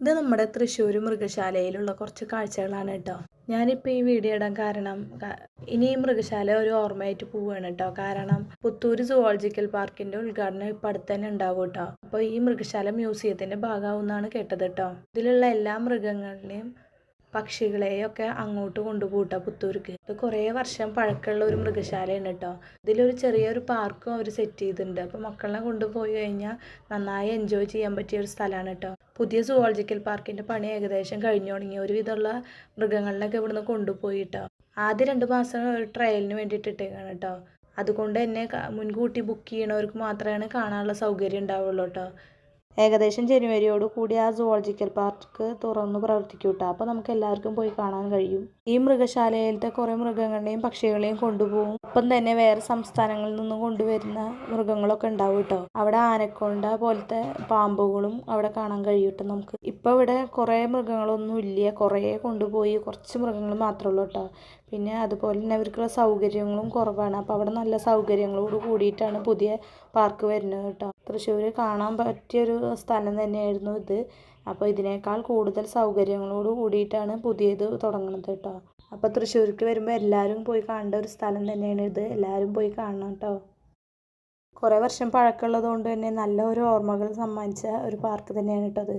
ഇത് നമ്മുടെ തൃശ്ശൂർ മൃഗശാലയിലുള്ള കുറച്ച് കാഴ്ചകളാണ് കേട്ടോ. ഞാനിപ്പോൾ ഈ വീഡിയോ ഇടാൻ കാരണം ഇനി ഈ മൃഗശാല ഒരു ഓർമ്മയായിട്ട് പോവുകയാണ് കേട്ടോ. കാരണം പുത്തൂർ സുവോളജിക്കൽ പാർക്കിന്റെ ഉദ്ഘാടനം ഇപ്പം അടുത്ത് തന്നെ ഉണ്ടാവും കേട്ടോ. അപ്പോൾ ഈ മൃഗശാല മ്യൂസിയത്തിന്റെ ഭാഗമാവുമെന്നാണ് കേട്ടത് കേട്ടോ. ഇതിലുള്ള എല്ലാ മൃഗങ്ങളുടെയും പക്ഷികളെയും ഒക്കെ അങ്ങോട്ട് കൊണ്ടുപോകട്ടോ പുത്തൂർക്ക്. ഇത് കുറേ വർഷം പഴക്കമുള്ള ഒരു മൃഗശാലയാണ് കേട്ടോ. ഇതിലൊരു ചെറിയൊരു പാർക്കും അവർ സെറ്റ് ചെയ്തിട്ടുണ്ട്. അപ്പോൾ മക്കളെ കൊണ്ടുപോയി കഴിഞ്ഞാൽ നന്നായി എൻജോയ് ചെയ്യാൻ പറ്റിയ ഒരു സ്ഥലമാണ് കേട്ടോ. പുതിയ സുവോളജിക്കൽ പാർക്കിന്റെ പണി ഏകദേശം കഴിഞ്ഞു തുടങ്ങി. ഒരുവിധമുള്ള മൃഗങ്ങളിലൊക്കെ ഇവിടുന്ന് കൊണ്ടുപോയി കേട്ടോ. ആദ്യ 2 മാസം ഒരു ട്രയലിന് വേണ്ടിയിട്ട് ഇട്ടേക്കാണ് കേട്ടോ. അതുകൊണ്ട് തന്നെ മുൻകൂട്ടി ബുക്ക് ചെയ്യണവർക്ക് മാത്രമേ കാണാനുള്ള സൗകര്യം ഉണ്ടാവുള്ളൂ കേട്ടോ. ഏകദേശം ജനുവരിയോട് കൂടി ആ സുവോളജിക്കൽ പാർക്ക് തുറന്ന് പ്രവർത്തിക്കും കേട്ടോ. അപ്പോൾ നമുക്ക് എല്ലാവർക്കും പോയി കാണാൻ കഴിയും. ഈ മൃഗശാലയിലത്തെ കുറേ മൃഗങ്ങളെയും പക്ഷികളെയും കൊണ്ടുപോകും. ഒപ്പം തന്നെ വേറെ സംസ്ഥാനങ്ങളിൽ നിന്നും കൊണ്ടുവരുന്ന മൃഗങ്ങളൊക്കെ ഉണ്ടാവും കേട്ടോ. അവിടെ ആനക്കൊണ്ട പോലത്തെ പാമ്പുകളും അവിടെ കാണാൻ കഴിയും കേട്ടോ നമുക്ക്. ഇപ്പോൾ ഇവിടെ കുറേ മൃഗങ്ങളൊന്നും ഇല്ല. കുറേ കൊണ്ടുപോയി കുറച്ച് മൃഗങ്ങൾ മാത്രമേ ഉള്ളൂ കേട്ടോ. പിന്നെ അതുപോലെ തന്നെ അവർക്കുള്ള സൗകര്യങ്ങളും കുറവാണ്. അപ്പോൾ അവിടെ നല്ല സൗകര്യങ്ങളോട് കൂടിയിട്ടാണ് പുതിയ പാർക്ക് വരുന്നത് കേട്ടോ. തൃശ്ശൂർ കാണാൻ പറ്റിയൊരു സ്ഥലം തന്നെയായിരുന്നു ഇത്. അപ്പോൾ ഇതിനേക്കാൾ കൂടുതൽ സൗകര്യങ്ങളോട് കൂടിയിട്ടാണ് പുതിയത് തുടങ്ങുന്നത് കേട്ടോ. അപ്പോൾ തൃശ്ശൂർക്ക് വരുമ്പോൾ എല്ലാവരും പോയി കാണേണ്ട ഒരു സ്ഥലം തന്നെയാണ് ഇത്. എല്ലാവരും പോയി കാണണം കേട്ടോ. കുറേ വർഷം പഴക്കമുള്ളത് കൊണ്ട് തന്നെ നല്ല ഒരു ഓർമ്മകൾ സമ്മാനിച്ച ഒരു പാർക്ക് തന്നെയാണ് കേട്ടോ അത്.